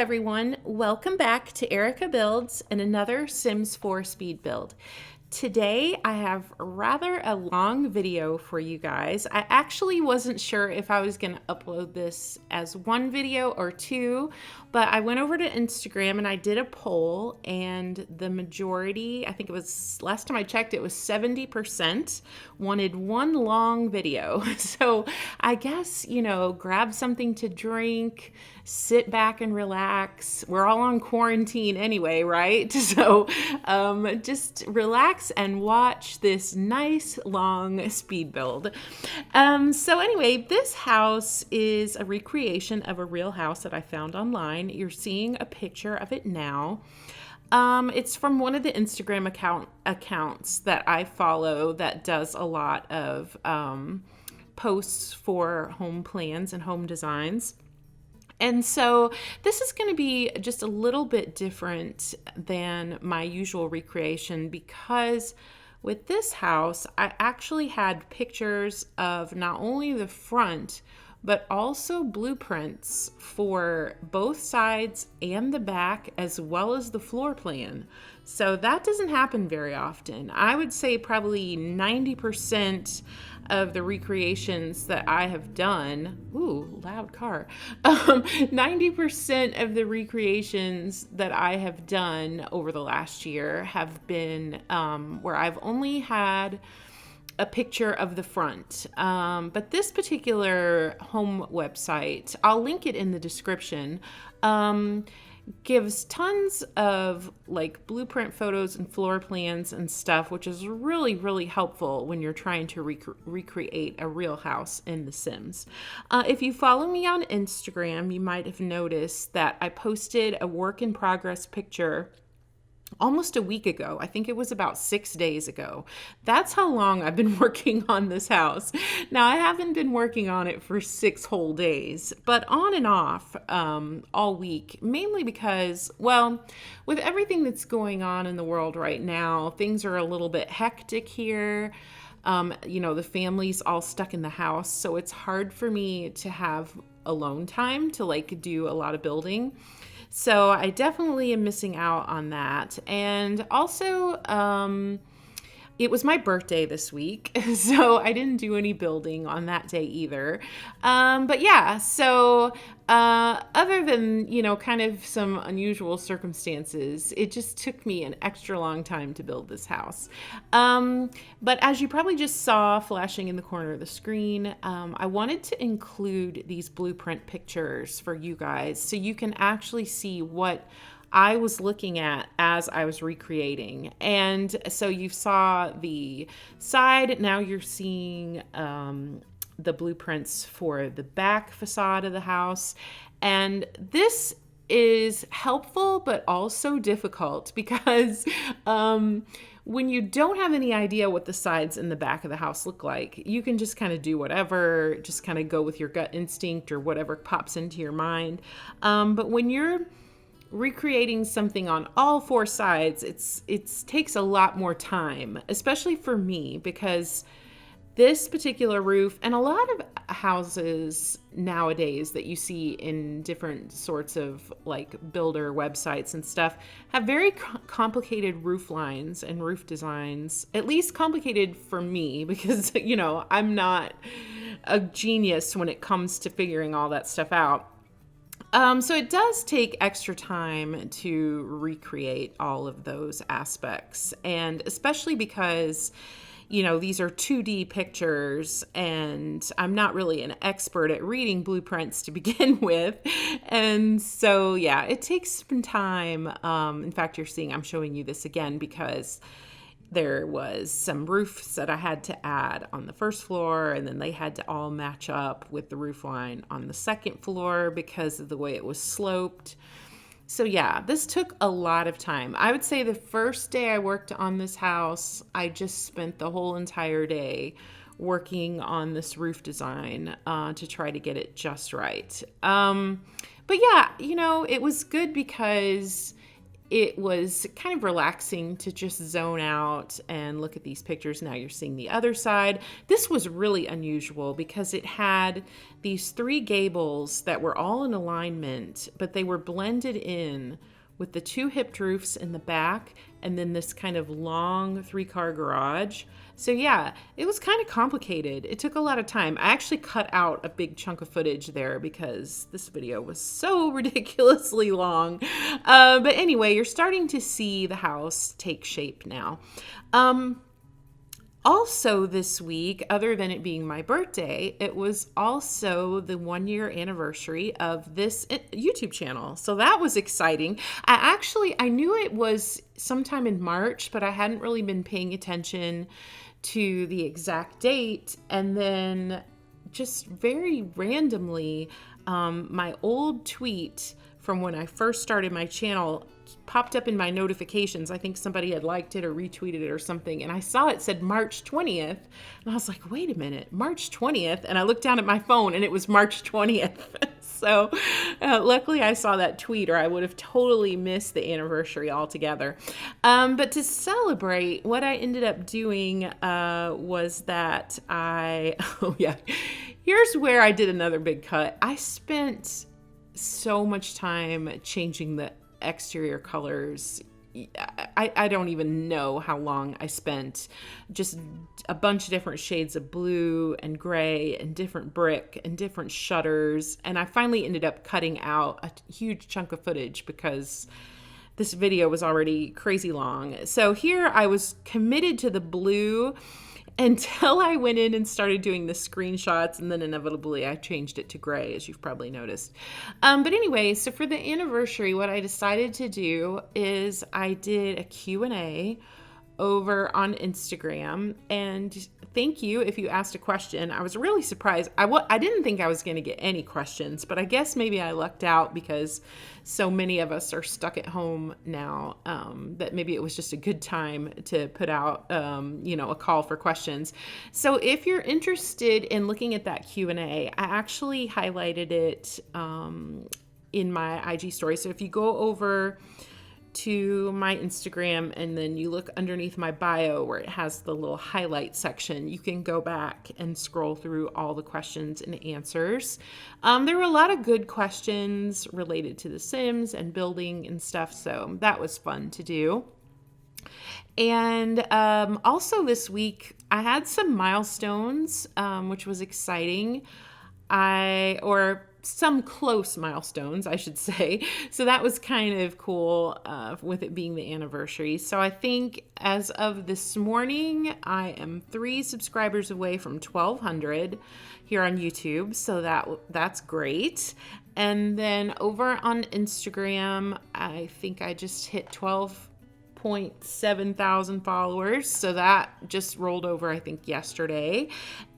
everyone, welcome back to ErikaBuilds and another Sims 4 speed build. Today I have rather a long video for you guys. I actually wasn't sure if I was going to upload this as one video or two, but I went over to Instagram and I did a poll, and the majority, I think it was, last time I checked, it was 70% wanted one long video. So I guess, grab something to drink, sit back and relax. We're all on quarantine anyway, right? So just relax and watch this nice long speed build. So anyway, this house is a recreation of a real house that I found online. You're seeing a picture of it now. It's from one of the Instagram accounts that I follow that does a lot of posts for home plans and home designs. And so this is going to be just a little bit different than my usual recreation, because with this house, I actually had pictures of not only the front, but also blueprints for both sides and the back, as well as the floor plan. So that doesn't happen very often. I would say probably 90% of the recreations that I have done, ooh, loud car, 90% of the recreations that I have done over the last year have been where I've only had a picture of the front. But this particular home website, I'll link it in the description, gives tons of like blueprint photos and floor plans and stuff, which is really, really helpful when you're trying to recreate a real house in The Sims. If you follow me on Instagram, you might have noticed that I posted a work in progress picture almost a week ago. I think it was about 6 days ago. That's how long I've been working on this house. Now, I haven't been working on it for 6 whole days, but on and off all week, mainly because, well, with everything that's going on in the world right now, things are a little bit hectic here. The family's all stuck in the house, so it's hard for me to have alone time to like do a lot of building. So I definitely am missing out on that. And also, it was my birthday this week, so I didn't do any building on that day either. But yeah, so other than, kind of some unusual circumstances, it just took me an extra long time to build this house. But as you probably just saw flashing in the corner of the screen, I wanted to include these blueprint pictures for you guys so you can actually see what I was looking at as I was recreating. And so you saw the side, now you're seeing the blueprints for the back facade of the house. And this is helpful, but also difficult because when you don't have any idea what the sides and the back of the house look like, you can just kind of do whatever, just kind of go with your gut instinct or whatever pops into your mind. But when you're recreating something on all 4 sides, it takes a lot more time, especially for me, because this particular roof and a lot of houses nowadays that you see in different sorts of like builder websites and stuff have very complicated roof lines and roof designs, at least complicated for me because, I'm not a genius when it comes to figuring all that stuff out. So it does take extra time to recreate all of those aspects, and especially because, these are 2D pictures and I'm not really an expert at reading blueprints to begin with. And so, yeah, it takes some time. In fact, I'm showing you this again because there was some roofs that I had to add on the first floor, and then they had to all match up with the roof line on the second floor because of the way it was sloped. So yeah, this took a lot of time. I would say the first day I worked on this house, I just spent the whole entire day working on this roof design to try to get it just right. But yeah, it was good because it was kind of relaxing to just zone out and look at these pictures. Now you're seeing the other side. This was really unusual because it had these 3 gables that were all in alignment, but they were blended in with the 2 hipped roofs in the back and then this kind of long 3-car garage. So yeah, it was kind of complicated. It took a lot of time. I actually cut out a big chunk of footage there because this video was so ridiculously long. But anyway, you're starting to see the house take shape now. Also this week, other than it being my birthday, it was also the 1-year anniversary of this YouTube channel. So that was exciting. I knew it was sometime in March, but I hadn't really been paying attention to the exact date. And then just very randomly, my old tweet from when I first started my channel popped up in my notifications. I think somebody had liked it or retweeted it or something. And I saw it said March 20th. And I was like, wait a minute, March 20th? And I looked down at my phone and it was March 20th. So luckily I saw that tweet or I would have totally missed the anniversary altogether. But to celebrate, what I ended up doing was that here's where I did another big cut. I spent so much time changing the exterior colors. I don't even know how long I spent. Just a bunch of different shades of blue and gray and different brick and different shutters. And I finally ended up cutting out a huge chunk of footage because this video was already crazy long. So here I was committed to the blue until I went in and started doing the screenshots, and then inevitably I changed it to gray, as you've probably noticed. But anyway, so for the anniversary, what I decided to do is I did a Q&A over on Instagram, and thank you if you asked a question. I was really surprised. I didn't think I was going to get any questions, but I guess maybe I lucked out because so many of us are stuck at home now, that maybe it was just a good time to put out, a call for questions. So if you're interested in looking at that Q&A, I actually highlighted it in my IG story. So if you go over to my Instagram and then you look underneath my bio where it has the little highlight section, you can go back and scroll through all the questions and answers. There were a lot of good questions related to The Sims and building and stuff, so that was fun to do. And also this week I had some milestones, which was exciting. Some close milestones, I should say. So that was kind of cool with it being the anniversary. So I think as of this morning, I am 3 subscribers away from 1,200 here on YouTube. So that's great. And then over on Instagram, I think I just hit 12.7 thousand followers. So that just rolled over, I think, yesterday.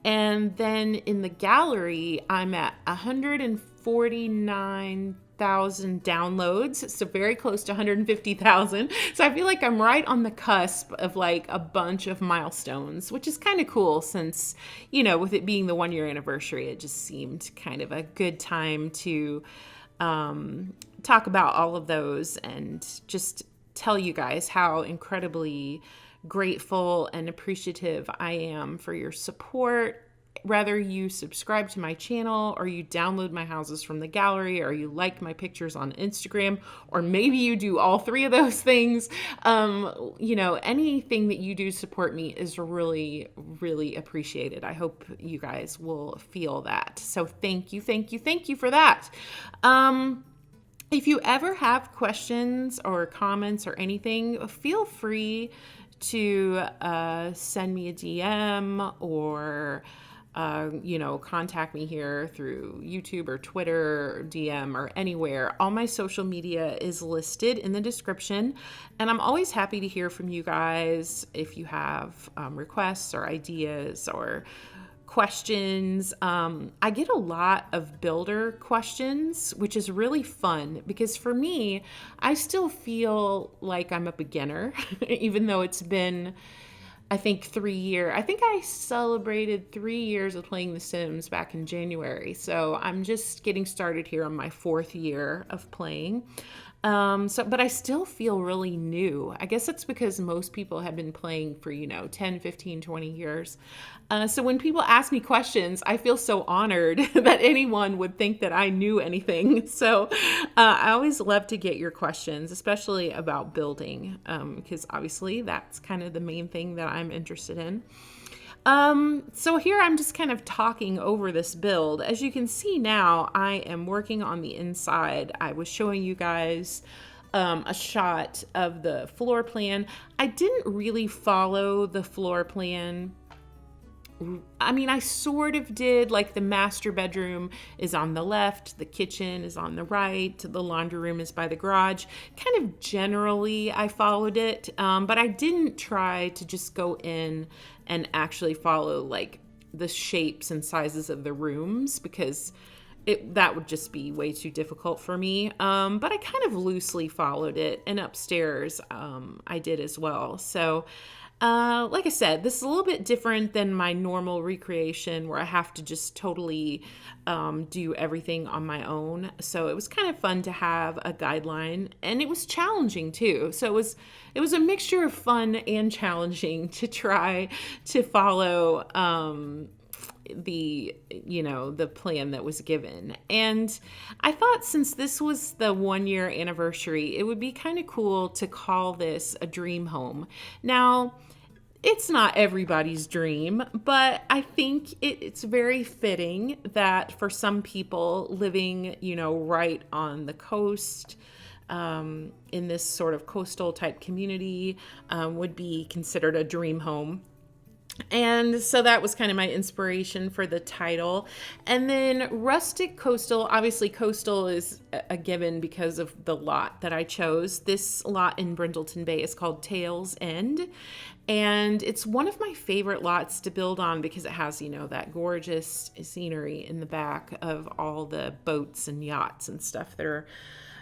And then in the gallery, I'm at 149,000 downloads. So very close to 150,000. So I feel like I'm right on the cusp of like a bunch of milestones, which is kind of cool since, with it being the 1-year anniversary, it just seemed kind of a good time to talk about all of those and just tell you guys how incredibly grateful and appreciative I am for your support. Whether you subscribe to my channel or you download my houses from the gallery or you like my pictures on Instagram, or maybe you do all 3 of those things, anything that you do to support me is really, really appreciated. I hope you guys will feel that. So thank you for that. If you ever have questions or comments or anything, feel free to send me a DM or contact me here through YouTube or Twitter or DM or anywhere. All my social media is listed in the description, and I'm always happy to hear from you guys if you have requests or ideas or questions. I get a lot of builder questions, which is really fun because for me, I still feel like I'm a beginner, even though it's been, I think, 3 years. I think I celebrated 3 years of playing The Sims back in January. So I'm just getting started here on my 4th year of playing. But I still feel really new. I guess it's because most people have been playing for, 10, 15, 20 years. So when people ask me questions, I feel so honored that anyone would think that I knew anything. So I always love to get your questions, especially about building, because obviously that's kind of the main thing that I'm interested in. So here I'm just kind of talking over this build. As you can see now, I am working on the inside. I was showing you guys a shot of the floor plan. I didn't really follow the floor plan. I mean, I sort of did, like the master bedroom is on the left, the kitchen is on the right, the laundry room is by the garage. Kind of generally, I followed it, but I didn't try to just go in and actually follow like the shapes and sizes of the rooms because that would just be way too difficult for me. But I kind of loosely followed it, and upstairs I did as well. So like I said, this is a little bit different than my normal recreation where I have to just totally do everything on my own. So it was kind of fun to have a guideline, and it was challenging too. So it was a mixture of fun and challenging to try to follow the plan that was given. And I thought since this was the 1-year anniversary, it would be kind of cool to call this a dream home. Now, it's not everybody's dream, but I think it's very fitting that for some people living, right on the coast, in this sort of coastal type community, would be considered a dream home. And so that was kind of my inspiration for the title. And then Rustic Coastal, obviously coastal is a given because of the lot that I chose. This lot in Brindleton Bay is called Tails End. And it's one of my favorite lots to build on because it has, that gorgeous scenery in the back of all the boats and yachts and stuff that are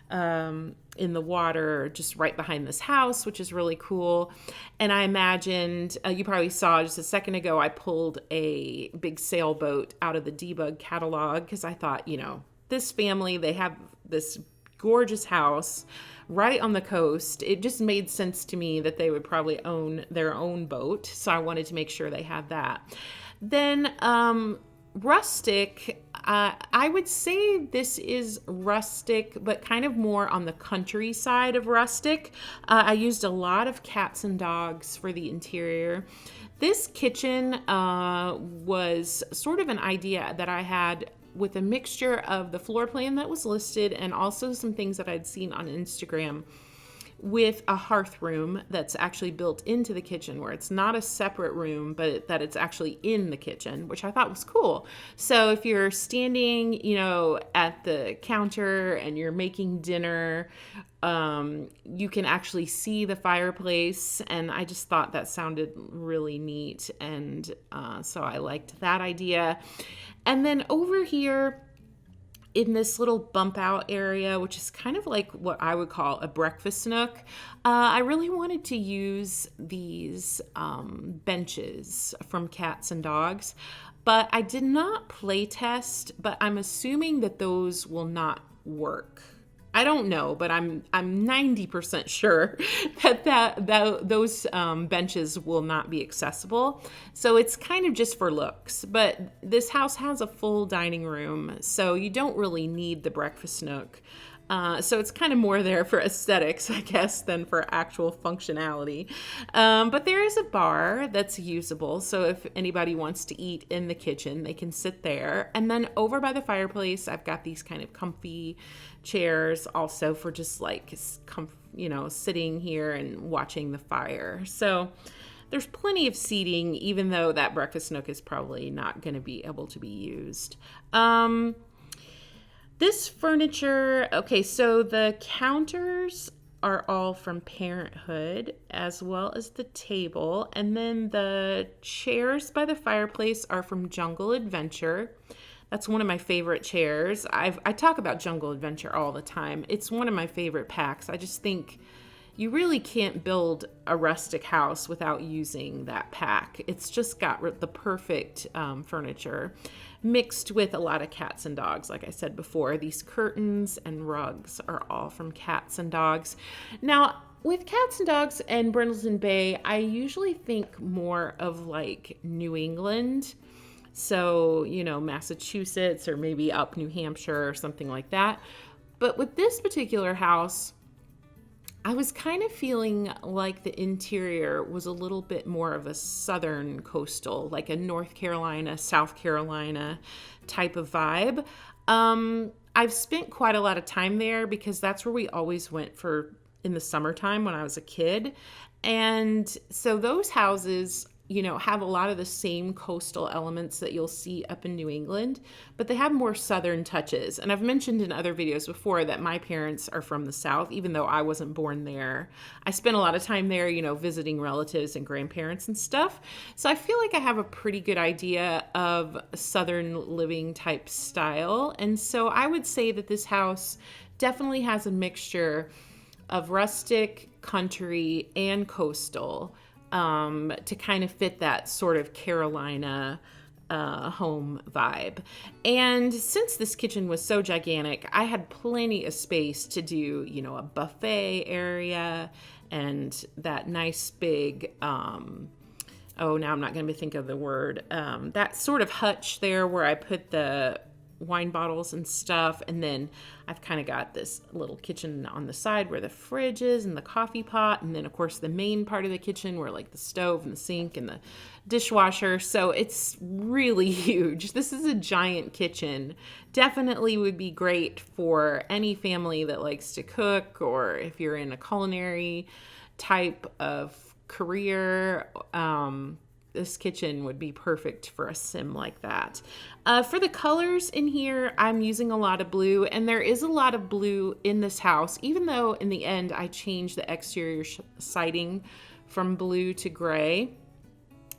in the water just right behind this house, which is really cool. And I imagined, you probably saw just a second ago, I pulled a big sailboat out of the Debug catalog because I thought, this family, they have this gorgeous house right on the coast. It just made sense to me that they would probably own their own boat. So I wanted to make sure they had that. Then Rustic, I would say this is rustic, but kind of more on the country side of rustic. I used a lot of cats and dogs for the interior. This kitchen was sort of an idea that I had with a mixture of the floor plan that was listed and also some things that I'd seen on Instagram, with a hearth room that's actually built into the kitchen where it's not a separate room, but that it's actually in the kitchen, which I thought was cool. So if you're standing, at the counter and you're making dinner, you can actually see the fireplace. And I just thought that sounded really neat. And so I liked that idea. And then over here, in this little bump out area, which is kind of like what I would call a breakfast nook, I really wanted to use these benches from Cats and Dogs, but I did not play test, but I'm assuming that those will not work. I don't know, but I'm 90% sure that those benches will not be accessible. So it's kind of just for looks. But this house has a full dining room, so you don't really need the breakfast nook. So it's kind of more there for aesthetics, I guess, than for actual functionality. But there is a bar that's usable. So if anybody wants to eat in the kitchen, they can sit there. And then over by the fireplace, I've got these kind of comfy chairs also for just like, sitting here and watching the fire. So there's plenty of seating, even though that breakfast nook is probably not going to be able to be used. This furniture, okay, so the counters are all from Parenthood, as well as the table. And then the chairs by the fireplace are from Jungle Adventure. That's one of my favorite chairs. I talk about Jungle Adventure all the time. It's one of my favorite packs. I just think, you really can't build a rustic house without using that pack. It's just got the perfect furniture mixed with a lot of cats and dogs. Like I said before, these curtains and rugs are all from cats and dogs. Now, with cats and dogs and Brindleton Bay, I usually think more of like New England. So, you know, Massachusetts or maybe up New Hampshire or something like that. But with this particular house, I was kind of feeling like the interior was a little bit more of a southern coastal, like a North Carolina, South Carolina type of vibe. I've spent quite a lot of time there because that's where we always went for in the summertime when I was a kid. And so those houses, you know, have a lot of the same coastal elements that you'll see up in New England, but they have more southern touches. And I've mentioned in other videos before that my parents are from the South, even though I wasn't born there. I spent a lot of time there, you know, visiting relatives and grandparents and stuff. So I feel like I have a pretty good idea of southern living type style. And so I would say that this house definitely has a mixture of rustic, country, and coastal to kind of fit that sort of Carolina home vibe. And since this kitchen was so gigantic, I had plenty of space to do, you know, a buffet area and that nice big, now I'm not going to think of the word, that sort of hutch there where I put the wine bottles and stuff, and then I've kind of got this little kitchen on the side where the fridge is and the coffee pot, and then of course the main part of the kitchen where like the stove and the sink and the dishwasher. So it's really huge. This is a giant kitchen. Definitely would be great for any family that likes to cook, or if you're in a culinary type of career. This kitchen would be perfect for a sim like that. For the colors in here, I'm using a lot of blue, and there is a lot of blue in this house, even though in the end I changed the exterior siding from blue to gray.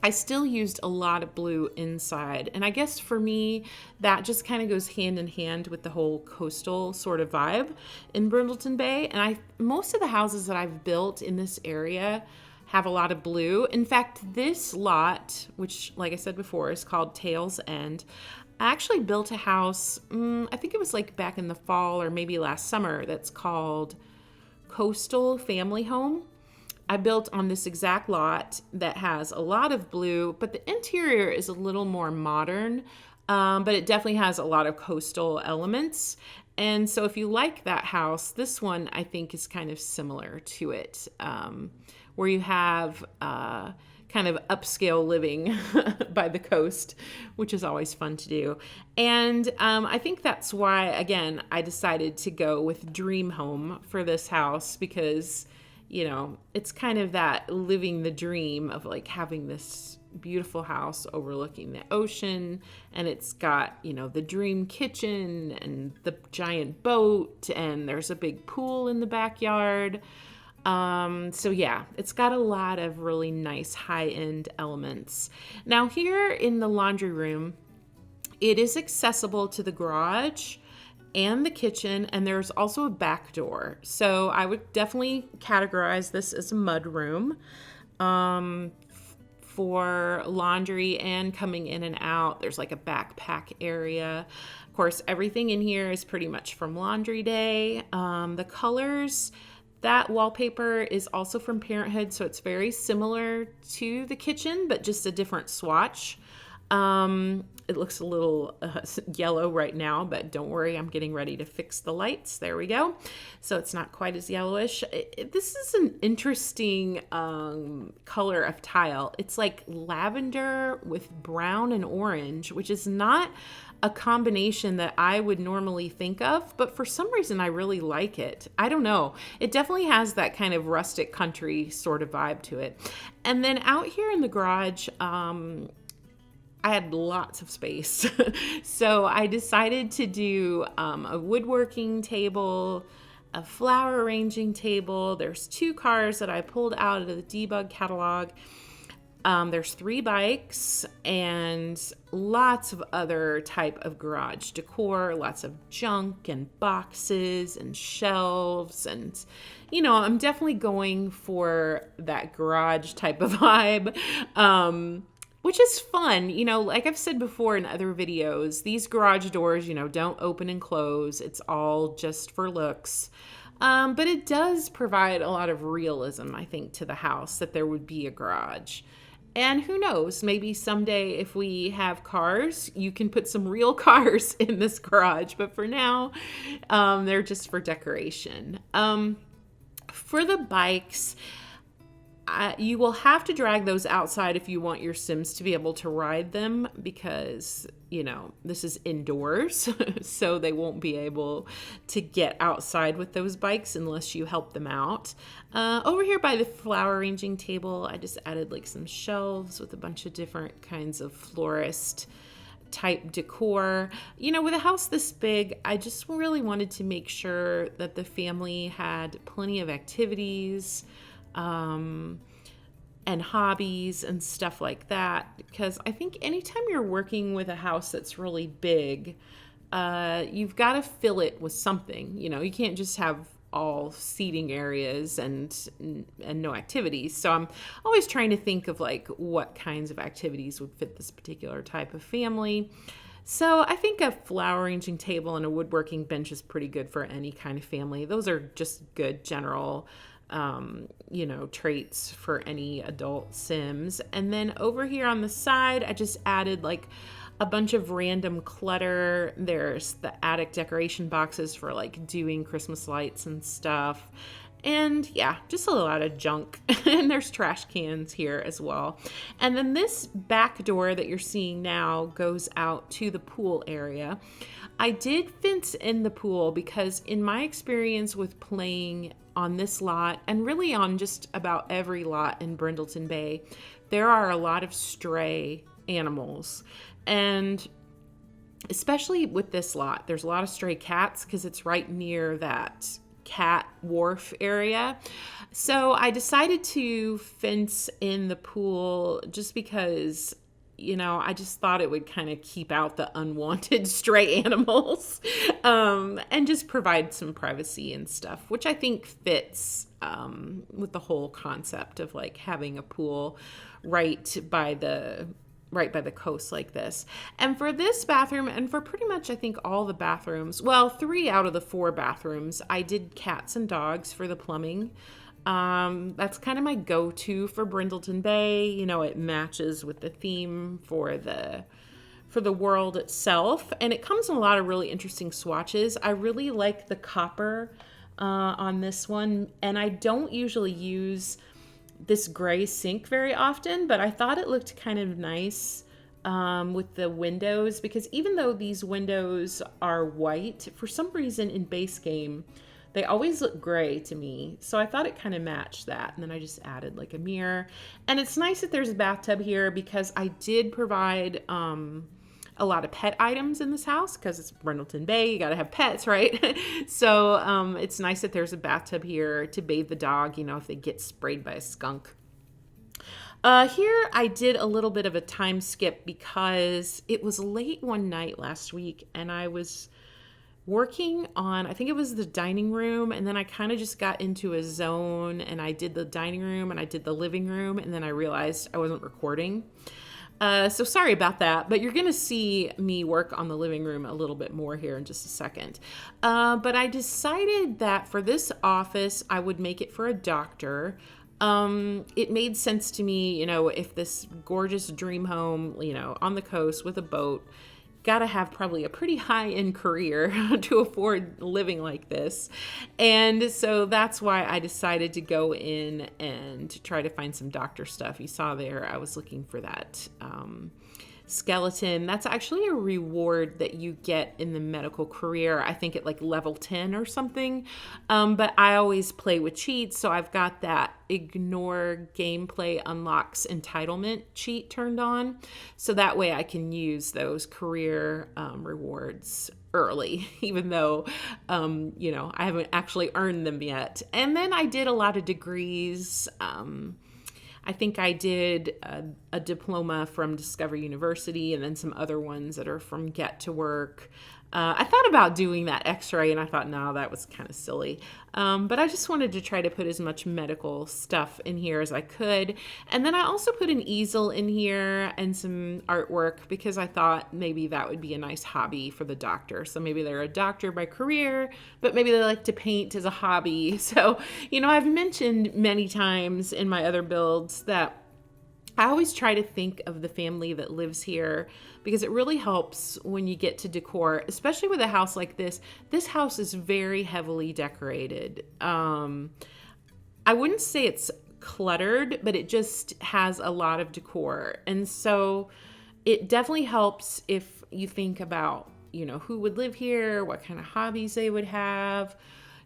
I still used a lot of blue inside, and I guess for me, that just kind of goes hand in hand with the whole coastal sort of vibe in Brindleton Bay. And most of the houses that I've built in this area have a lot of blue. In fact, this lot, which like I said before is called Tails End, I actually built a house, I think it was like back in the fall or maybe last summer, that's called Coastal Family Home. I built on this exact lot that has a lot of blue, but the interior is a little more modern, but it definitely has a lot of coastal elements. And so if you like that house, this one I think is kind of similar to it, where you have kind of upscale living by the coast, which is always fun to do. And I think that's why, again, I decided to go with Dream Home for this house, because, you know, it's kind of that living the dream of like having this beautiful house overlooking the ocean, and it's got, you know, the dream kitchen and the giant boat, and there's a big pool in the backyard. So yeah, it's got a lot of really nice high-end elements. Now here in the laundry room, it is accessible to the garage and the kitchen, and there's also a back door. So I would definitely categorize this as a mud room. For laundry and coming in and out, there's like a backpack area. Of course, everything in here is pretty much from Laundry Day. The colors, that wallpaper is also from Parenthood, so it's very similar to the kitchen, but just a different swatch. It looks a little yellow right now, but don't worry, I'm getting ready to fix the lights. There we go. So it's not quite as yellowish. This is an interesting color of tile. It's like lavender with brown and orange, which is not a combination that I would normally think of, but for some reason I really like it. I don't know. It definitely has that kind of rustic country sort of vibe to it. And then out here in the garage, I had lots of space. So I decided to do a woodworking table, a flower arranging table. There's 2 cars that I pulled out of the debug catalog. There's 3 bikes and lots of other type of garage decor, lots of junk and boxes and shelves. And, I'm definitely going for that garage type of vibe, which is fun. Like I've said before in other videos, these garage doors, don't open and close. It's all just for looks. But it does provide a lot of realism, I think, to the house that there would be a garage. And who knows, maybe someday if we have cars, you can put some real cars in this garage. But for now, they're just for decoration. For the bikes, you will have to drag those outside if you want your Sims to be able to ride them, because, this is indoors, so they won't be able to get outside with those bikes unless you help them out. Over here by the flower arranging table, I just added like some shelves with a bunch of different kinds of florist type decor. With a house this big, I just really wanted to make sure that the family had plenty of activities, and hobbies and stuff like that, because I think anytime you're working with a house that's really big, you've got to fill it with something. You can't just have all seating areas and no activities. So I'm always trying to think of like what kinds of activities would fit this particular type of family. So I think a flower arranging table and a woodworking bench is pretty good for any kind of family. Those are just good general traits for any adult Sims. And then over here on the side, I just added like a bunch of random clutter. There's the attic decoration boxes for like doing Christmas lights and stuff. And yeah, just a lot of junk. And there's trash cans here as well. And then this back door that you're seeing now goes out to the pool area. I did fence in the pool because in my experience with playing on this lot, and really on just about every lot in Brindleton Bay, there are a lot of stray animals. And especially with this lot, there's a lot of stray cats because it's right near that cat wharf area. So I decided to fence in the pool just because, I just thought it would kind of keep out the unwanted stray animals, and just provide some privacy and stuff, which I think fits with the whole concept of like having a pool right by the coast like this. And for this bathroom, and for pretty much I think all the bathrooms, well, 3 out of the 4 bathrooms, I did cats and dogs for the plumbing. That's kind of my go-to for Brindleton Bay. It matches with the theme for the world itself. And it comes in a lot of really interesting swatches. I really like the copper on this one. And I don't usually use this gray sink very often, but I thought it looked kind of nice with the windows, because even though these windows are white, for some reason in base game, they always look gray to me. So I thought it kind of matched that. And then I just added like a mirror. And it's nice that there's a bathtub here because I did provide a lot of pet items in this house because it's Brindleton Bay. You got to have pets, right? So it's nice that there's a bathtub here to bathe the dog, if they get sprayed by a skunk. Here I did a little bit of a time skip because it was late one night last week and I was working on, I think it was the dining room, and then I kind of just got into a zone and I did the dining room and I did the living room, and then I realized I wasn't recording. So sorry about that, but you're going to see me work on the living room a little bit more here in just a second. But I decided that for this office, I would make it for a doctor. It made sense to me, if this gorgeous dream home, on the coast with a boat, got to have probably a pretty high-end career to afford living like this. And so that's why I decided to go in and try to find some doctor stuff. You saw there, I was looking for that skeleton. That's actually a reward that you get in the medical career, I think at like level 10 or something. But I always play with cheats, so I've got that ignore gameplay unlocks entitlement cheat turned on. So that way I can use those career rewards early, even though, I haven't actually earned them yet. And then I did a lot of degrees. I think I did a diploma from Discover University and then some other ones that are from Get to Work. I thought about doing that x-ray and I thought, no, that was kind of silly. But I just wanted to try to put as much medical stuff in here as I could. And then I also put an easel in here and some artwork because I thought maybe that would be a nice hobby for the doctor. So maybe they're a doctor by career, but maybe they like to paint as a hobby. So, I've mentioned many times in my other builds that I always try to think of the family that lives here because it really helps when you get to decor, especially with a house like this. This house is very heavily decorated. I wouldn't say it's cluttered, but it just has a lot of decor. And so it definitely helps if you think about, who would live here, what kind of hobbies they would have,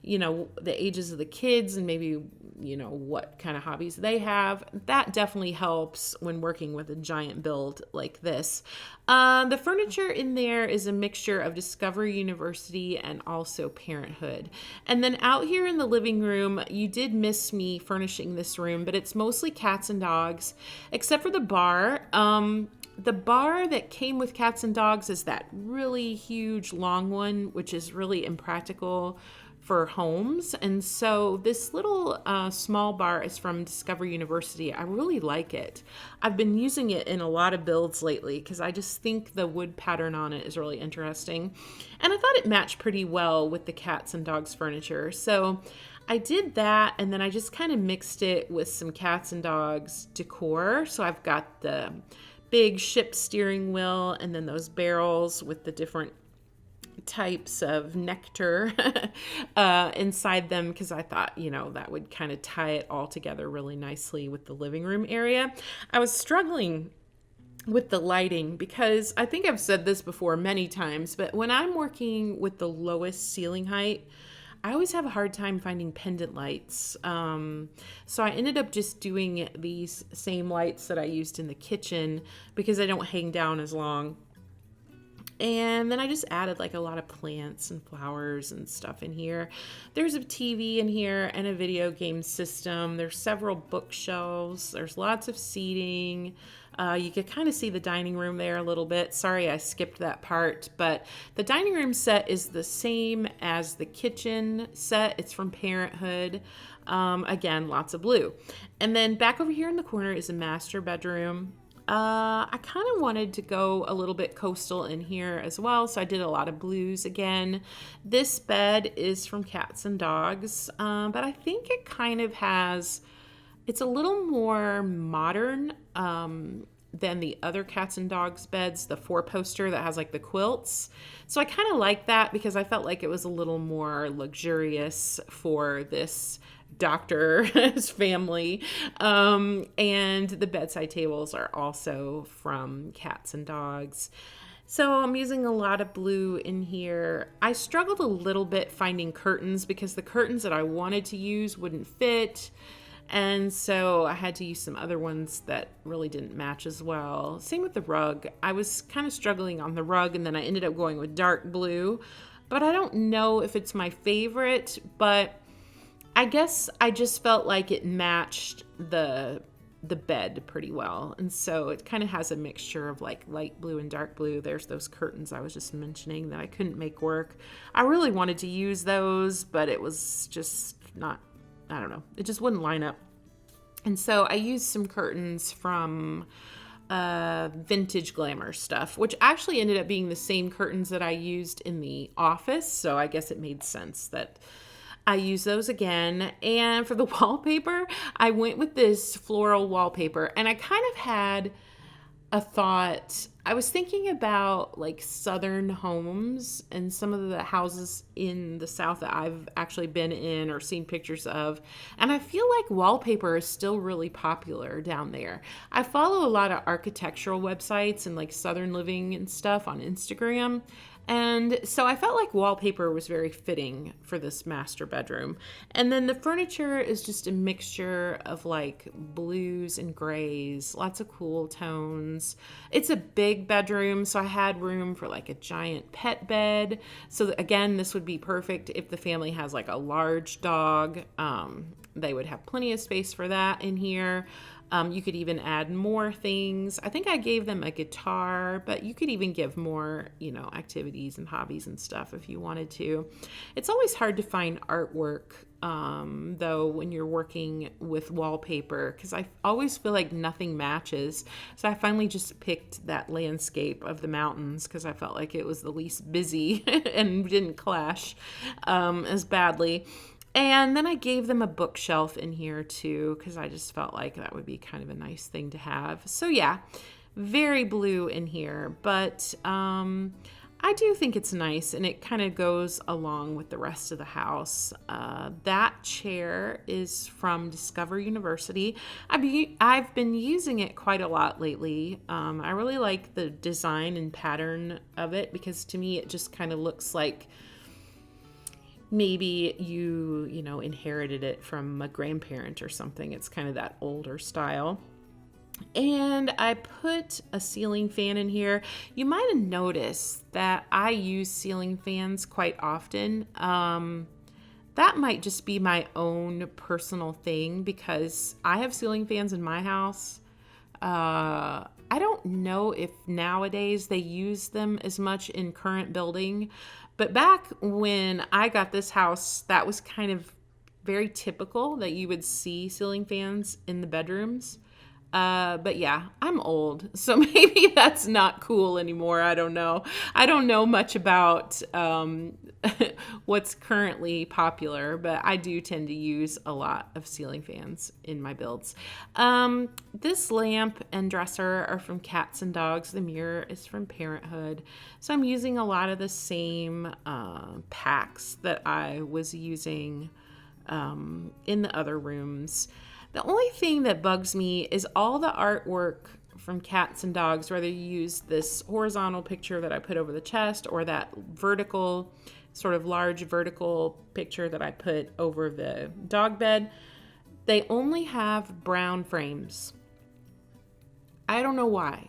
the ages of the kids and maybe, what kind of hobbies they have. That definitely helps when working with a giant build like this. The furniture in there is a mixture of Discover University and also Parenthood. And then out here in the living room, you did miss me furnishing this room, but it's mostly cats and dogs, except for the bar. The bar that came with cats and dogs is that really huge long one, which is really impractical for homes. And so this little small bar is from Discover University. I really like it. I've been using it in a lot of builds lately because I just think the wood pattern on it is really interesting. And I thought it matched pretty well with the cats and dogs furniture. So I did that, and then I just kind of mixed it with some cats and dogs decor. So I've got the big ship steering wheel and then those barrels with the different types of nectar inside them because I thought, that would kind of tie it all together really nicely with the living room area. I was struggling with the lighting because I think I've said this before many times, but when I'm working with the lowest ceiling height, I always have a hard time finding pendant lights. So I ended up just doing these same lights that I used in the kitchen because they don't hang down as long. And then I just added like a lot of plants and flowers and stuff in here. There's a TV in here and a video game system. There's several bookshelves. There's lots of seating. You could kind of see the dining room there a little bit. Sorry, I skipped that part. But the dining room set is the same as the kitchen set. It's from Parenthood. Again, lots of blue. And then back over here in the corner is a master bedroom. I kind of wanted to go a little bit coastal in here as well, so I did a lot of blues again. This bed is from Cats and Dogs, but I think it kind of it's a little more modern than the other Cats and Dogs beds, the 4-poster that has like the quilts. So I kind of like that because I felt like it was a little more luxurious for this doctor's family. And the bedside tables are also from Cats and Dogs. So I'm using a lot of blue in here. I struggled a little bit finding curtains because the curtains that I wanted to use wouldn't fit. And so I had to use some other ones that really didn't match as well. Same with the rug. I was kind of struggling on the rug and then I ended up going with dark blue. But I don't know if it's my favorite, but I guess I just felt like it matched the bed pretty well. And so it kind of has a mixture of like light blue and dark blue. There's those curtains I was just mentioning that I couldn't make work. I really wanted to use those, but it was just not, I don't know. It just wouldn't line up. And so I used some curtains from Vintage Glamour stuff, which actually ended up being the same curtains that I used in the office. So I guess it made sense that I use those again. And for the wallpaper, I went with this floral wallpaper, and I kind of had a thought. I was thinking about like southern homes and some of the houses in the South that I've actually been in or seen pictures of. And I feel like wallpaper is still really popular down there. I follow a lot of architectural websites and like Southern Living and stuff on Instagram. And so I felt like wallpaper was very fitting for this master bedroom. And then the furniture is just a mixture of like blues and grays, lots of cool tones. It's a big bedroom, so I had room for like a giant pet bed. So again, this would be perfect if the family has like a large dog. They would have plenty of space for that in here. You could even add more things. I think I gave them a guitar, but you could even give more, activities and hobbies and stuff if you wanted to. It's always hard to find artwork, though, when you're working with wallpaper, because I always feel like nothing matches. So I finally just picked that landscape of the mountains because I felt like it was the least busy and didn't clash as badly. And then I gave them a bookshelf in here too, because I just felt like that would be kind of a nice thing to have. So yeah, very blue in here, but I do think it's nice, and it kind of goes along with the rest of the house. That chair is from Discover University. I've been using it quite a lot lately. I really like the design and pattern of it, because to me it just kind of looks like maybe you inherited it from a grandparent or something. It's kind of that older style. And I put a ceiling fan in here. You might have noticed that I use ceiling fans quite often. That might just be my own personal thing, because I have ceiling fans in my house. I don't know if nowadays they use them as much in current building, but back when I got this house, that was kind of very typical that you would see ceiling fans in the bedrooms. But yeah, I'm old, so maybe that's not cool anymore. I don't know. I don't know much about what's currently popular, but I do tend to use a lot of ceiling fans in my builds. This lamp and dresser are from Cats and Dogs. The mirror is from Parenthood. So I'm using a lot of the same packs that I was using in the other rooms. The only thing that bugs me is all the artwork from Cats and Dogs, whether you use this horizontal picture that I put over the chest or that vertical, sort of large vertical picture that I put over the dog bed, they only have brown frames. I don't know why.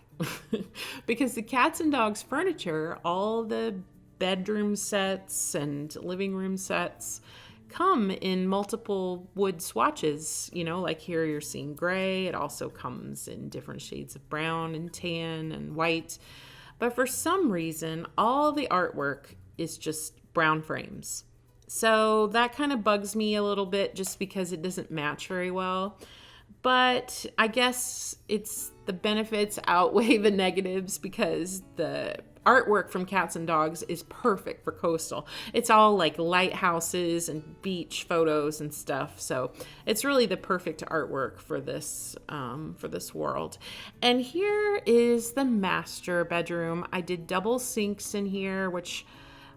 Because the Cats and Dogs furniture, all the bedroom sets and living room sets, come in multiple wood swatches. Like here you're seeing gray. It also comes in different shades of brown and tan and white. But for some reason, all the artwork is just brown frames. So that kind of bugs me a little bit, just because it doesn't match very well. But I guess it's the benefits outweigh the negatives, because the artwork from Cats and Dogs is perfect for coastal. It's all like lighthouses and beach photos and stuff. So it's really the perfect artwork for this world. And here is the master bedroom. I did double sinks in here, which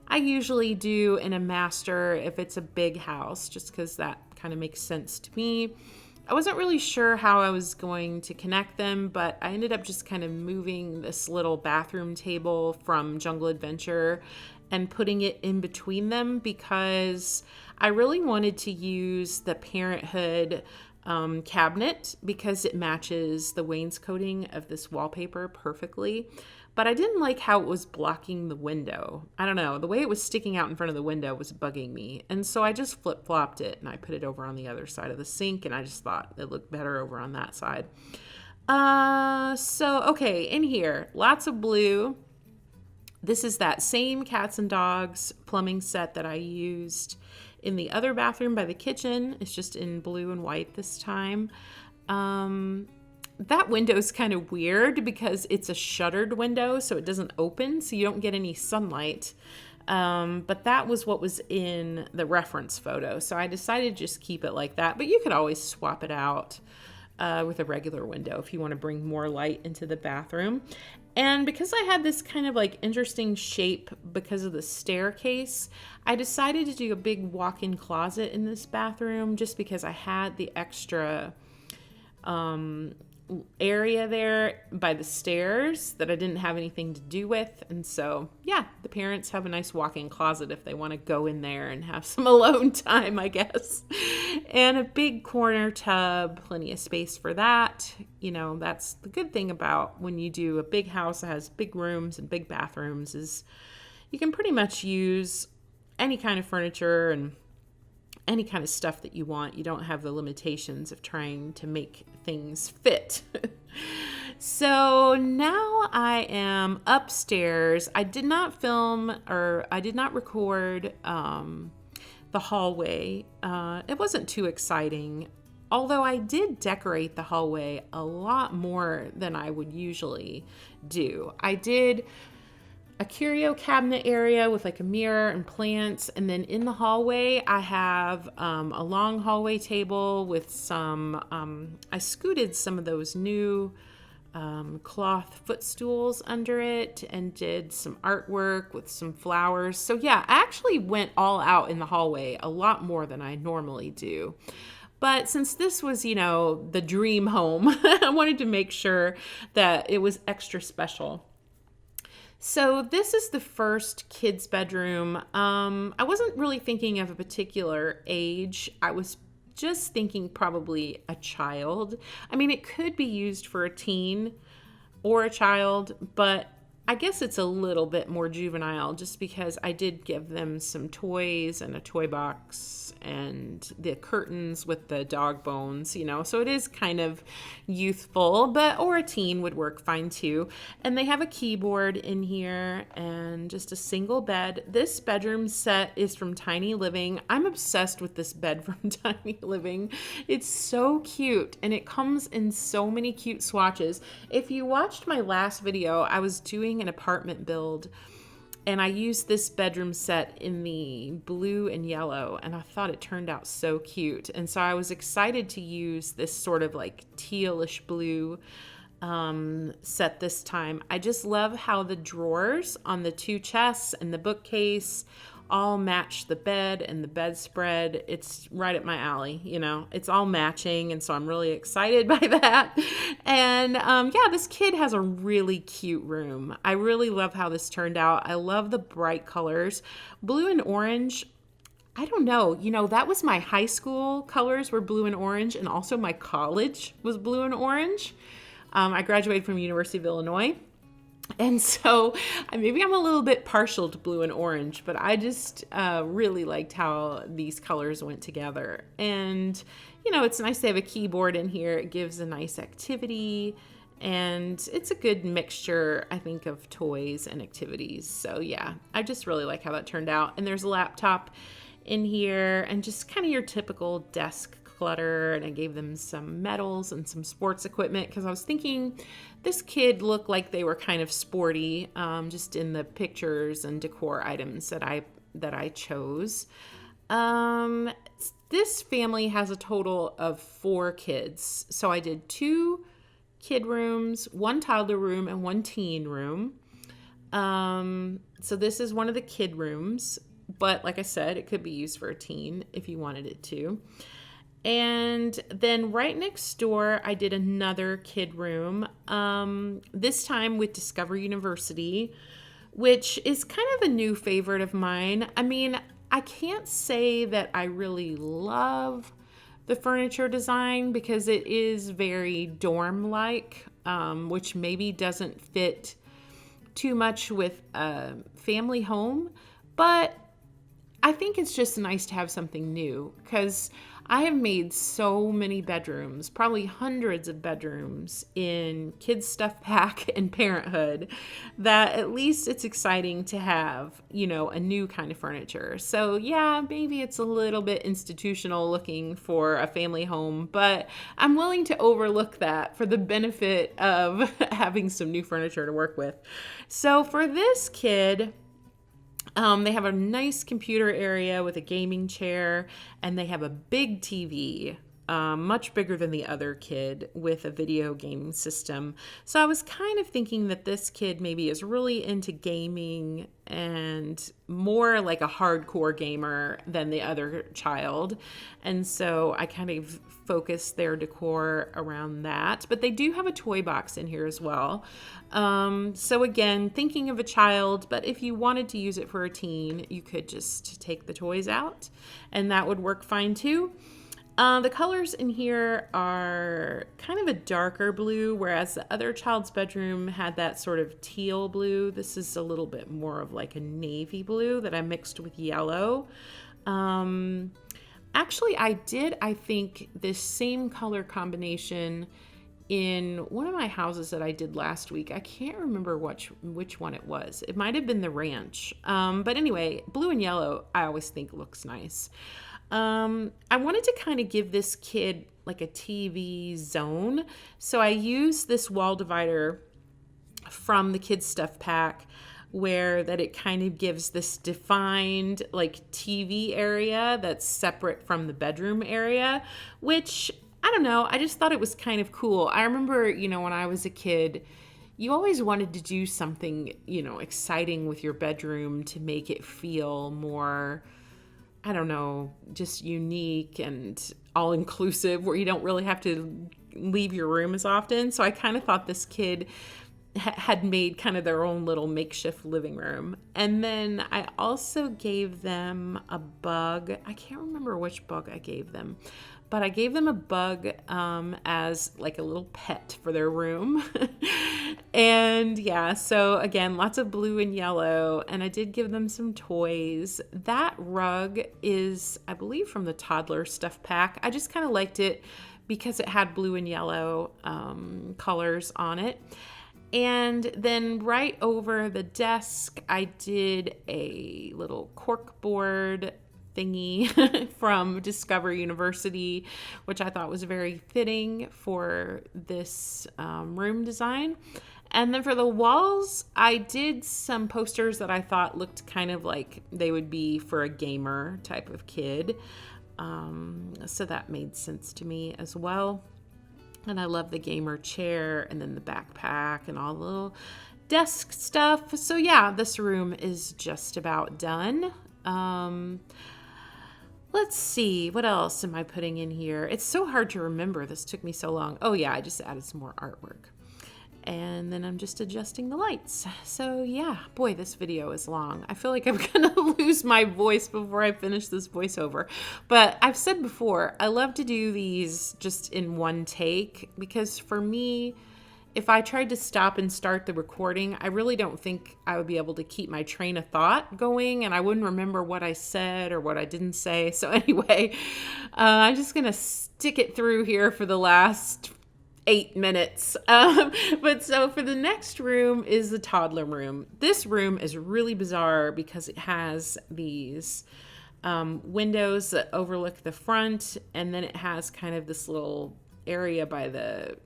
I usually do in a master if it's a big house, just because that kind of makes sense to me. I wasn't really sure how I was going to connect them, but I ended up just kind of moving this little bathroom table from Jungle Adventure and putting it in between them, because I really wanted to use the Parenthood cabinet, because it matches the wainscoting of this wallpaper perfectly. But I didn't like how it was blocking the window. I don't know. The way it was sticking out in front of the window was bugging me. And so I just flip-flopped it, and I put it over on the other side of the sink, and I just thought it looked better over on that side. Okay, in here, lots of blue. This is that same Cats and Dogs plumbing set that I used in the other bathroom by the kitchen. It's just in blue and white this time. That window is kind of weird because it's a shuttered window, so it doesn't open, so you don't get any sunlight. But that was what was in the reference photo, so I decided to just keep it like that. But you could always swap it out with a regular window if you want to bring more light into the bathroom. And because I had this kind of like interesting shape because of the staircase, I decided to do a big walk-in closet in this bathroom, just because I had the extra area there by the stairs that I didn't have anything to do with. And so, yeah, the parents have a nice walk-in closet if they want to go in there and have some alone time, I guess. And a big corner tub, plenty of space for that. That's the good thing about when you do a big house that has big rooms and big bathrooms, is you can pretty much use any kind of furniture and any kind of stuff that you want. You don't have the limitations of trying to make things fit. So now I am upstairs. I did not film, or I did not record the hallway. It wasn't too exciting, although I did decorate the hallway a lot more than I would usually do. I did a curio cabinet area with like a mirror and plants, and then in the hallway I have a long hallway table with some, I scooted some of those new cloth footstools under it and did some artwork with some flowers. So yeah, I actually went all out in the hallway a lot more than I normally do. But since this was, the dream home, I wanted to make sure that it was extra special. So this is the first kid's bedroom. I wasn't really thinking of a particular age. I was just thinking probably a child. I mean, it could be used for a teen or a child, but I guess it's a little bit more juvenile just because I did give them some toys and a toy box and the curtains with the dog bones, so it is kind of youthful, or a teen would work fine too. And they have a keyboard in here and just a single bed. This bedroom set is from Tiny Living. I'm obsessed with this bed from Tiny Living. It's so cute, and it comes in so many cute swatches. If you watched my last video, I was doing an apartment build, and I used this bedroom set in the blue and yellow, and I thought it turned out so cute. And so I was excited to use this sort of like tealish blue set this time. I just love how the drawers on the two chests and the bookcase all match the bed and the bedspread. It's right up my alley, it's all matching, and so I'm really excited by that. And this kid has a really cute room. I really love how this turned out. I love the bright colors, blue and orange. I don't know, that was my high school colors, were blue and orange, and also my college was blue and orange. I graduated from University of Illinois. And so maybe I'm a little bit partial to blue and orange, but I just really liked how these colors went together. And, it's nice to have a keyboard in here. It gives a nice activity, and it's a good mixture, I think, of toys and activities. So yeah, I just really like how that turned out. And there's a laptop in here and just kind of your typical desk clutter, and I gave them some medals and some sports equipment because I was thinking this kid looked like they were kind of sporty, just in the pictures and decor items that I chose. This family has a total of 4 kids, so I did 2 kid rooms, 1 toddler room, and 1 teen room. So this is one of the kid rooms, but like I said, it could be used for a teen if you wanted it to. And then right next door, I did another kid room, this time with Discover University, which is kind of a new favorite of mine. I mean, I can't say that I really love the furniture design because it is very dorm-like, which maybe doesn't fit too much with a family home, but I think it's just nice to have something new because I have made so many bedrooms, probably hundreds of bedrooms in Kids Stuff Pack and Parenthood, that at least it's exciting to have, a new kind of furniture. So yeah, maybe it's a little bit institutional looking for a family home, but I'm willing to overlook that for the benefit of having some new furniture to work with. So for this kid, they have a nice computer area with a gaming chair, and they have a big TV, much bigger than the other kid, with a video game system. So I was kind of thinking that this kid maybe is really into gaming and more like a hardcore gamer than the other child. And so I kind of focused their decor around that. But they do have a toy box in here as well. So again, thinking of a child, but if you wanted to use it for a teen, you could just take the toys out and that would work fine too. The colors in here are kind of a darker blue, whereas the other child's bedroom had that sort of teal blue. This is a little bit more of like a navy blue that I mixed with yellow. Actually, I did, I think, this same color combination in one of my houses that I did last week. I can't remember which one it was. It might have been the ranch. But anyway, blue and yellow, I always think looks nice. I wanted to kind of give this kid like a TV zone. So I used this wall divider from the kids stuff pack, where that it kind of gives this defined like TV area that's separate from the bedroom area, which I don't know, I just thought it was kind of cool. I remember, when I was a kid, you always wanted to do something, exciting with your bedroom to make it feel more, I don't know, just unique and all inclusive, where you don't really have to leave your room as often. So I kind of thought this kid had made kind of their own little makeshift living room. And then I also gave them a bug. I can't remember which bug I gave them, but I gave them a bug as like a little pet for their room. And yeah, so again, lots of blue and yellow. And I did give them some toys. That rug is, I believe, from the toddler stuff pack. I just kind of liked it because it had blue and yellow colors on it. And then right over the desk, I did a little cork board thingy from Discover University, which I thought was very fitting for this room design. And then for the walls, I did some posters that I thought looked kind of like they would be for a gamer type of kid. So that made sense to me as well. And I love the gamer chair and then the backpack and all the little desk stuff. So yeah, this room is just about done. Let's see, what else am I putting in here? It's so hard to remember. This took me so long. Oh yeah, I just added some more artwork. And then I'm just adjusting the lights. So yeah, boy, this video is long. I feel like I'm gonna lose my voice before I finish this voiceover. But I've said before, I love to do these just in one take, because for me, if I tried to stop and start the recording, I really don't think I would be able to keep my train of thought going, and I wouldn't remember what I said or what I didn't say. So anyway, I'm just gonna stick it through here for the last 8 minutes. But so for the next room is the toddler room. This room is really bizarre because it has these windows that overlook the front, and then it has kind of this little area by the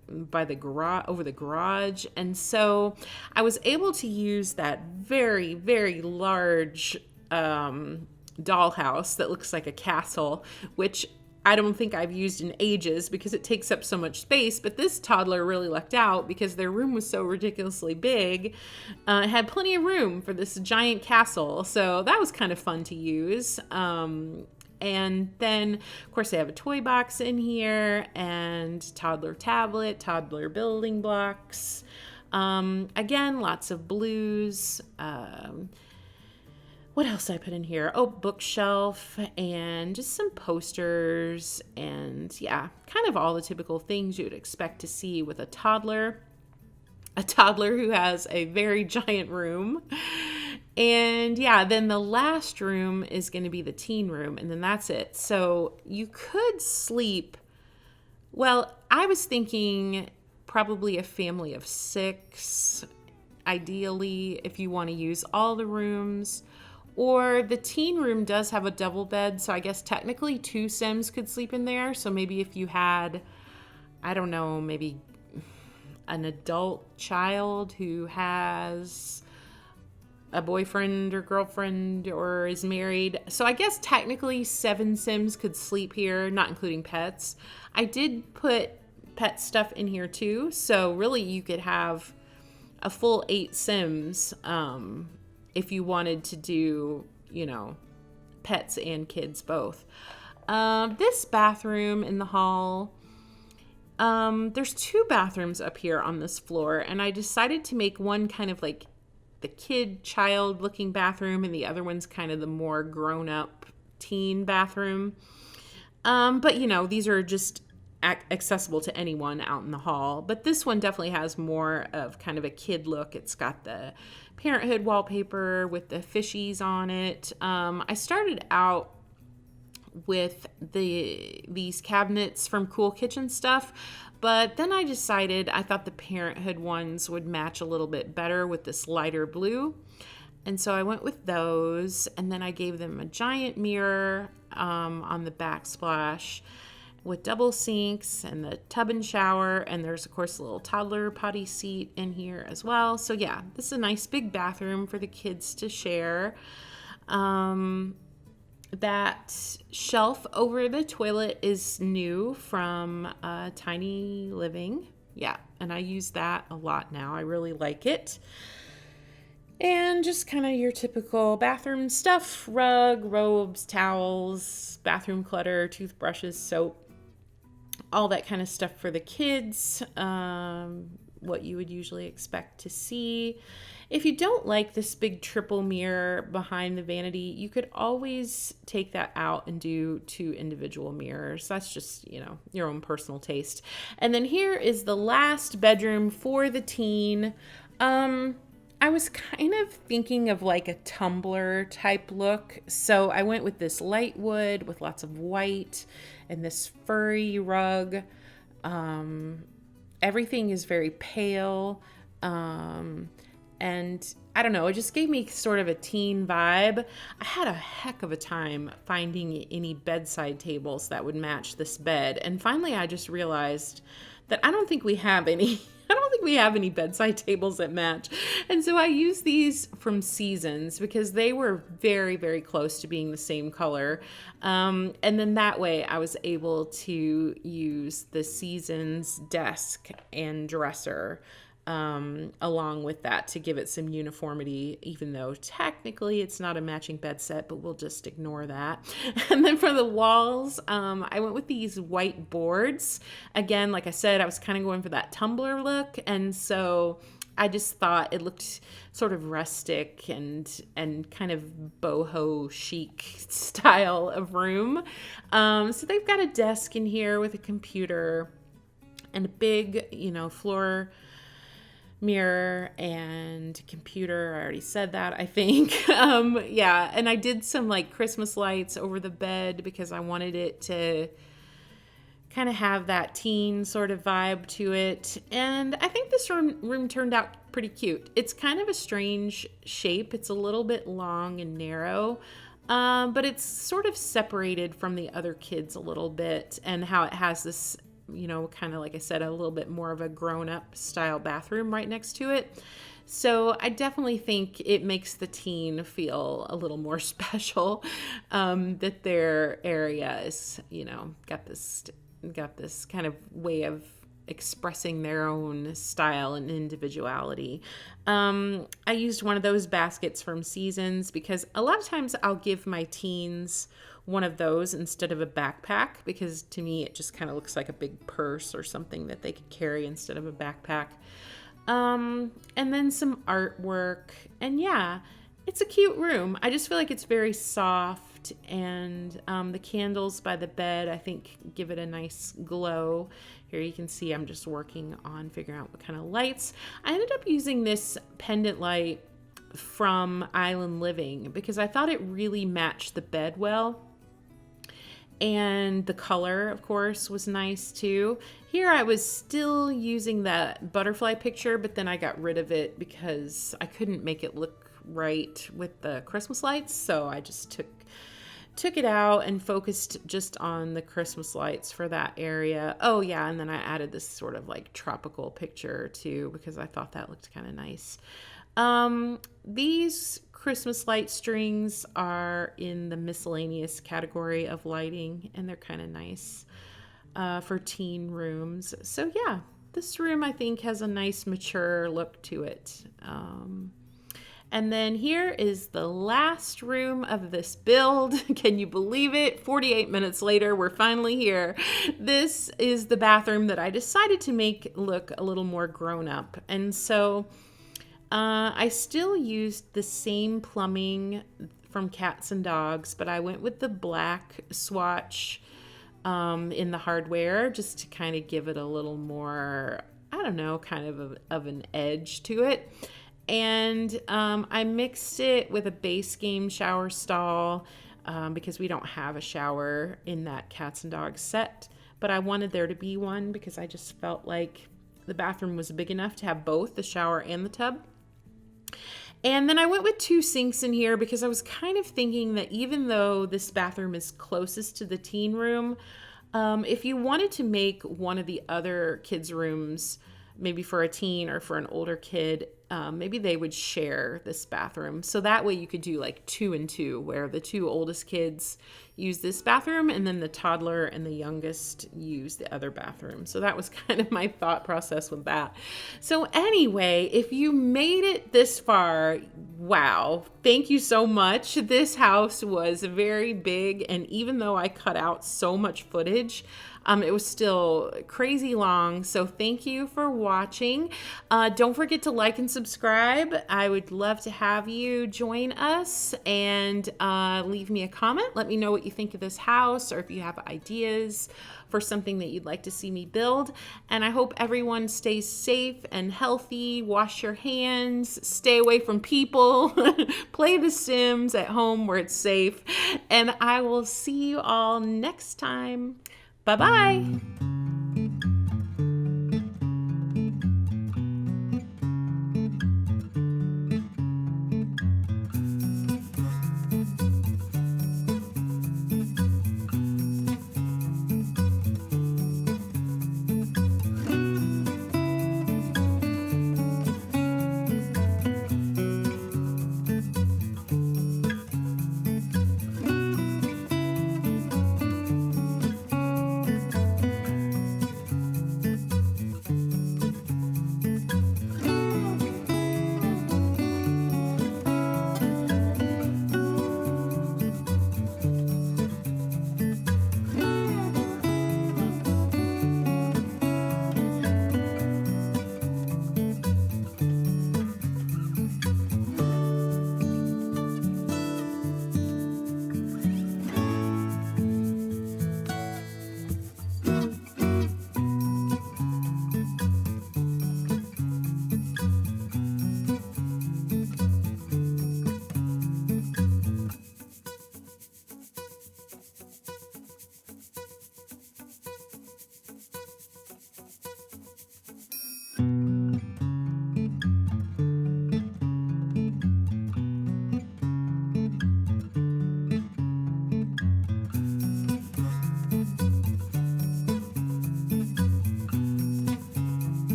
garage, over the garage. And so I was able to use that very, very large dollhouse that looks like a castle, which I don't think I've used in ages because it takes up so much space. But this toddler really lucked out because their room was so ridiculously big. It had plenty of room for this giant castle. So that was kind of fun to use. And then, of course, they have a toy box in here and toddler tablet, toddler building blocks. Again, lots of blues. What else did I put in here? Oh, bookshelf and just some posters and yeah, kind of all the typical things you would expect to see with a toddler who has a very giant room. And yeah, then the last room is going to be the teen room, and then that's it. So you could sleep, well, I was thinking probably a family of 6, ideally, if you want to use all the rooms. Or the teen room does have a double bed, so I guess technically 2 Sims could sleep in there. So maybe if you had, I don't know, maybe an adult child who has a boyfriend or girlfriend or is married. So I guess technically 7 Sims could sleep here, not including pets. I did put pet stuff in here too. So really you could have a full 8 Sims, if you wanted to do, pets and kids both. This bathroom in the hall, there's 2 bathrooms up here on this floor, and I decided to make one kind of like the child looking bathroom, and the other one's kind of the more grown up teen bathroom. But these are just accessible to anyone out in the hall. But this one definitely has more of kind of a kid look. It's got the Parenthood wallpaper with the fishies on it. I started out with these cabinets from Cool Kitchen Stuff. But then I decided I thought the Parenthood ones would match a little bit better with this lighter blue. And so I went with those, and then I gave them a giant mirror on the backsplash with double sinks and the tub and shower, and there's of course a little toddler potty seat in here as well. So yeah, this is a nice big bathroom for the kids to share. That shelf over the toilet is new from Tiny Living. Yeah, and I use that a lot now. I really like it. And just kind of your typical bathroom stuff: rug, robes, towels, bathroom clutter, toothbrushes, soap, all that kind of stuff for the kids. What you would usually expect to see. If you don't like this big triple mirror behind the vanity, you could always take that out and do 2 individual mirrors. That's just, your own personal taste. And then here is the last bedroom for the teen. I was kind of thinking of like a tumbler type look. So I went with this light wood with lots of white and this furry rug. Everything is very pale. And I don't know, it just gave me sort of a teen vibe. I had a heck of a time finding any bedside tables that would match this bed. And finally, I just realized that I don't think we have any. I don't think we have any bedside tables that match. And so I used these from Seasons because they were very, very close to being the same color. And then that way I was able to use the Seasons desk and dresser along with that to give it some uniformity, even though technically it's not a matching bed set, but we'll just ignore that. And then for the walls, I went with these white boards. Again, like I said, I was kind of going for that tumbler look, and so I just thought it looked sort of rustic and kind of boho chic style of room. So they've got a desk in here with a computer and a big, floor mirror and computer. I already said that, I think. Yeah, and I did some like Christmas lights over the bed because I wanted it to kind of have that teen sort of vibe to it. And I think this room turned out pretty cute. It's kind of a strange shape. It's a little bit long and narrow, but it's sort of separated from the other kids a little bit, and how it has this kind of, like I said, a little bit more of a grown-up style bathroom right next to it. So I definitely think it makes the teen feel a little more special, that their area is, got this kind of way of expressing their own style and individuality. I used one of those baskets from Seasons because a lot of times I'll give my teens one of those instead of a backpack, because to me it just kind of looks like a big purse or something that they could carry instead of a backpack. And then some artwork, and yeah, it's a cute room. I just feel like it's very soft, and the candles by the bed, I think, give it a nice glow. Here you can see I'm just working on figuring out what kind of lights. I ended up using this pendant light from Island Living because I thought it really matched the bed well. And the color, of course, was nice too. Here I was still using that butterfly picture, but then I got rid of it because I couldn't make it look right with the Christmas lights. So I just took it out and focused just on the Christmas lights for that area. Oh yeah, and then I added this sort of like tropical picture too because I thought that looked kind of nice. These Christmas light strings are in the miscellaneous category of lighting, and they're kind of nice for teen rooms. So yeah, this room I think has a nice mature look to it. And then here is the last room of this build. Can you believe it? 48 minutes later, we're finally here. This is the bathroom that I decided to make look a little more grown up. And so I still used the same plumbing from Cats and Dogs, but I went with the black swatch in the hardware just to kind of give it a little more, I don't know, kind of an edge to it. And I mixed it with a base game shower stall. because we don't have a shower in that cats and dogs set. But I wanted there to be one because I just felt like the bathroom was big enough to have both the shower and the tub. And then I went with 2 sinks in here because I was kind of thinking that even though this bathroom is closest to the teen room, if you wanted to make one of the other kids' rooms, maybe for a teen or for an older kid, maybe they would share this bathroom. So that way you could do like 2 and 2, where the 2 oldest kids use this bathroom and then the toddler and the youngest use the other bathroom. So that was kind of my thought process with that. So anyway, if you made it this far, wow, thank you so much. This house was very big, and even though I cut out so much footage, it was still crazy long. So thank you for watching. Don't forget to like and subscribe. I would love to have you join us, and leave me a comment. Let me know what you think of this house, or if you have ideas for something that you'd like to see me build. And I hope everyone stays safe and healthy. Wash your hands, stay away from people, play The Sims at home where it's safe. And I will see you all next time. Bye-bye.